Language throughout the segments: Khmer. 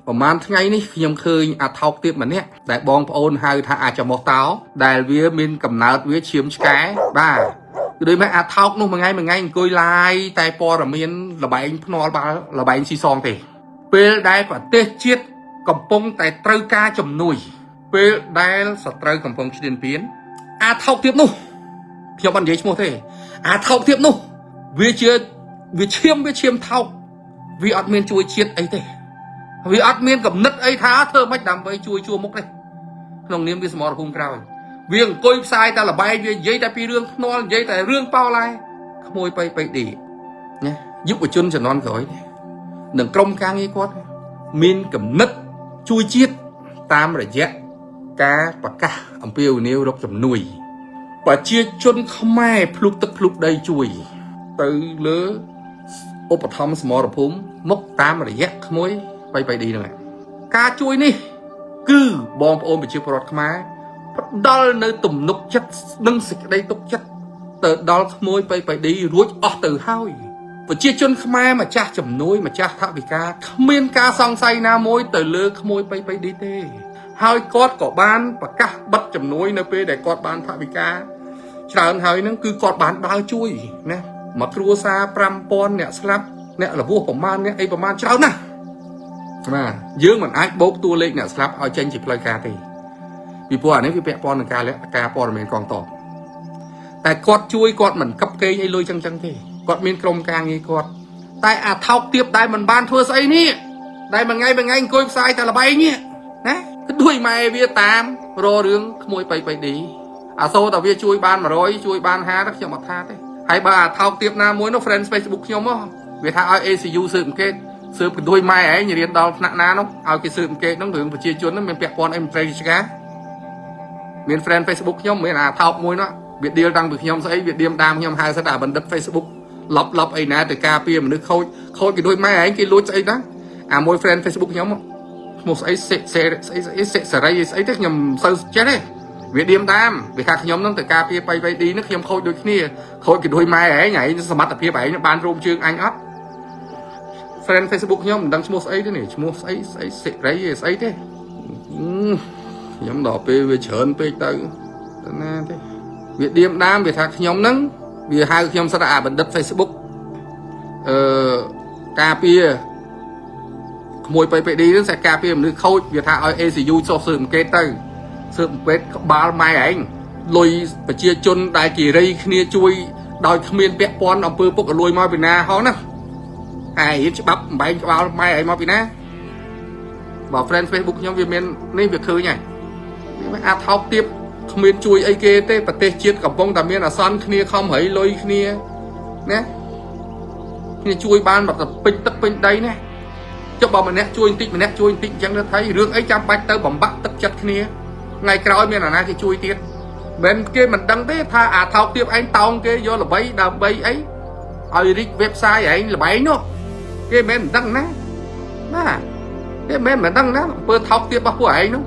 ប្រហែលថ្ងៃនេះខ្ញុំឃើញអាថោកទៀតម្នាក់ដែលបងប្អូនហៅថាអាចមកតោដែលវាមានកំណើតវាឈាមឆ្កែបាទគឺដូចមកអាថោកនោះមួយថ្ងៃអង្គុយឡាយតែព័ត៌មានលបែងភ្នាល់បាល់លបែងស៊ីសងទេពេលដែលប្រទេសជាតិកំពុងតែត្រូវការជំនួយពេលដែលសត្រូវកំពុងឈ្លានពានអាថោកទៀតនោះខ្ញុំមិននិយាយឈ្មោះទេអាថោកទៀតនោះវាឈាមថោកវាអត់មានជួយជាតិអីទេវាអត់មានកំណត់អីថាធ្វើម៉េចដើម្បីជួយជួមុខទេក្នុងនាមវាសមរភូមិក្រោយវាអង្គុយផ្សាយតែលបែងវានិយាយតែពីរឿងភ្នាល់និយាយតែរឿងប៉ោឡែក្មួយបៃឌីណាយុវជនជំនាន់ក្រោយនឹងក្រុមការងារគាត់មានកំណត់ជួយជាតិតាមរយៈការប្រកាសអំពាវនាវរកជំនួយប្រជាជនខ្មែរភ្លុកទឹកភ្លុកដីជួយទៅលើឧបត្ថម្ភសមរភូមិមកតាមរយៈក្មួយបៃឌីហ្នឹងការជួយនេះគឺបងប្អូនប្រជាពលរដ្ឋខ្មែរផ្ដល់នៅទំនុកចិត្តនិងសេចក្តីទុកចិត្តទៅដល់ក្មួយបៃឌីរួចអស់ទៅហើយប្រជាជនខ្មែរម្ចាស់ជំនួយម្ចាស់ថវិកាគ្មានការសង្ស័យណាមួយទៅលើក្មួយបៃឌីទេហើយគាត់ក៏បានប្រកាសបិទជំនួយនៅពេលដែលគាត់បានថវិកាច្រើនហើយហ្នឹងគឺគាត់បានដើរជួយណាមកគ្រួសារ 5000 អ្នកស្លាប់អ្នករបួសប្រមាណអ្នកអីប្រមាណច្រើនណាស់បាទយើងមិនអាចបូកតួលេខអ្នកស្លាប់ឲ្យចេញជាផ្លូវការទេពីព្រោះអានេះវាពាក់ព័ន្ធនឹងការព័ត៌មានកងទ័ពតែគាត់ជួយគាត់មិនកັບកេងអីលុយចឹងទេគាត់មានក្រុមការងារគាត់តែអាថោកទៀតដែលមិនបានធ្វើស្អីនេះដែលមួយថ្ងៃអង្គុយផ្សាយតែលបែងនេះណាគឺដួយម៉ែវាតាមររឿងក្មួយបៃឌីអាសូរតែវាជួយបាន100ជួយបាន50ខ្ញុំអត់ថាទេហើយបើអាថោកទៀតណាមួយនោះ friend Facebook ខ្ញុំហ៎វាថាឲ្យ ACU ស៊ើបអង្កេតស៊ើបកដួយម៉ែឯងរៀនដល់ថ្នាក់ណានោះឲ្យគេស៊ើបអង្កេតនោះរឿងប្រជាជននោះមានពាក់ព័ន្ធអីមន្ត្រីរាជការមាន friend Facebook ខ្ញុំមានអាថោកមួយនោះវាដៀលតាំងពីខ្ញុំស្អីវាឌៀមដាមខ្ញុំហៅសិតអាបណ្ឌិត Facebook លប់អីណាទៅការពារមនុស្សខូចគេដូចម៉ែឯងគេលួចស្អីណាអាមួយ friend Facebook ខ្ញុំឈ្មោះស្អីសេរីស្អីទេខ្ញុំសូវចេះទេវាឌៀមដាមវាថាខ្ញុំនឹងទៅការពារបៃឌីនេះខ្ញុំខូចដូចគ្នាខូចគេដូចម៉ែឯងសមត្ថភាពឯងបានរួមជើងអញអត់ friend Facebook ខ្ញុំមិនដឹងឈ្មោះស្អីទេនេះឈ្មោះស្អីសេរីស្អីទេខ្ញុំដល់ពេលវាច្រើនពេកទៅណាទេវាឌៀមដាមវាថាខ្ញុំហ្នឹងវាហៅខ្ញុំសិតអាបណ្ឌិត Facebook ការពារក្មួយបៃឌីហ្នឹងsẽការពារមនុស្សខូចវាថាឲ្យ ACU ចុះស៊ើបអង្កេតទៅស៊ើបអង្កេតក្បាលម៉ែឯងលុយប្រជាជនដែលគេរៃគ្នាជួយដោយគ្មានពាក់ព័ន្ធអំពើពុករលួយមកពីណាហោះណាហើយរៀនច្បាប់បំបែងក្បាលម៉ែឯងមកពីណាបើ friend Facebook ខ្ញុំវាមាននេះវាឃើញហើយវាអាចថោកទៀតគ្មានជួយអីគេទេប្រទេសជាតិកំពុងតែមានអាសន្នគ្នាខំរៃលុយគ្នាណាគ្នាជួយបានមកទៅពេញទឹកពេញដីណាចុះបើម្នាក់ជួយបន្តិចម្នាក់ជួយបន្តិចអញ្ចឹងទៅថៃរឿងអីចាំបាច់ទៅបំបាក់ទឹកចិត្តគ្នាថ្ងៃក្រោយមានអាណាគេជួយទៀតមិនគេមិនដឹងទេថាអាថោកទៀតឯងតោងគេយកល្បីដើម្បីអីឲ្យរីក website ឯងល្បែងនោះគេមិនដឹងណាបាទគេមិនដឹងណាអំពើថោកទៀតរបស់ពួកឯងនោះ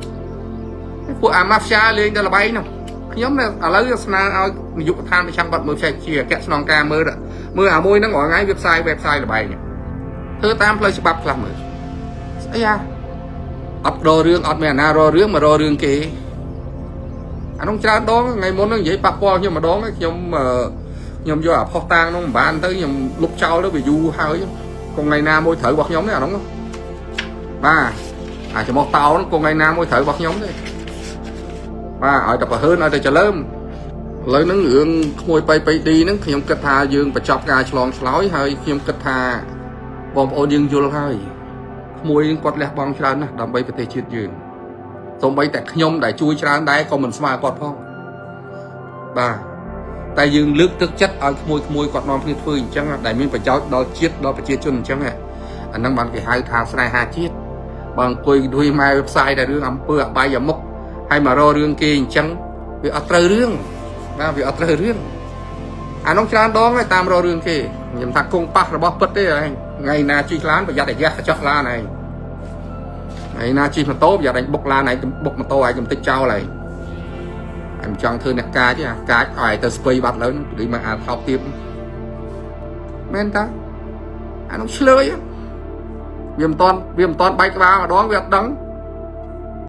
ពួកអាម៉ាហ្វីយ៉ាលេងតែល្បែងនោះខ្ញុំឥឡូវស្នើឲ្យនាយកដ្ឋានប្រចាំបាត់មើលផ្សេងជាអគ្គស្នងការមើលអាមួយហ្នឹងរាល់ថ្ងៃ website ល្បែងធ្វើតាមផ្លូវច្បាប់ខ្លះមើលស្អីអត់ររឿងអត់មានអាណាររឿងមកររឿងគេអានោះច្រើនដងថ្ងៃមុនហ្នឹងនិយាយប៉ះពាល់ខ្ញុំម្ដងខ្ញុំយកអាផុសតាងនោះមិនបានទៅខ្ញុំលុបចោលទៅវាយូរហើយកុំថ្ងៃណាមួយត្រូវរបស់ខ្ញុំទេអានោះបាទអាចចំោះតោហ្នឹងកុំថ្ងៃណាមួយត្រូវរបស់ខ្ញុំទេបាទឲ្យតែប្រហើនឲ្យតែចលើមឥឡូវហ្នឹងរឿងក្មួយបៃឌីហ្នឹងខ្ញុំគិតថាយើងបញ្ចប់ការឆ្លងឆ្លើយហើយខ្ញុំគិតថាបងប្អូនយើងយល់ហើយក្មួយនឹងគាត់លះបង់ច្រើនណាស់ដើម្បីប្រទេសជាតិយើងសូម្បីតែខ្ញុំដែលជួយច្រើនដែរក៏មិនស្មើគាត់ផងបាទតែយើងលើកទឹកចិត្តឲ្យក្មួយគាត់នាំគ្នាធ្វើអញ្ចឹងដែលមានប្រយោជន៍ដល់ជាតិដល់ប្រជាជនអញ្ចឹងអាហ្នឹងបានគេហៅថាស្នេហាជាតិបើអង្គុយដួយម៉ែ website តែរឿងអំពើអបាយមុខហើយមករករឿងគេអញ្ចឹងវាអត់ត្រូវរឿងបាទវាអត់ត្រូវរឿងអានោះច្រើនដងហើយតាមរករឿងគេខ្ញុំថាគង់ប៉ះរបស់ពិតទេឯងថ្ងៃណាជិះឡានប្រយ័ត្នអាយ៉ាកញ្ចក់ឡានឯងថ្ងៃណាជិះម៉ូតូប្រយ័ត្នឯងបុកឡានឯងបុកម៉ូតូឯងកំតិចចោលឯងខ្ញុំចង់ធ្វើអ្នកកាចទេអាកាចឲ្យទៅស្ពៃបាត់លើដូចមកអាថោកទៀតមែនតាអានោះឆ្លើយ វាមិនតន់បែកក្បាលម្ដងវាអត់ដឹង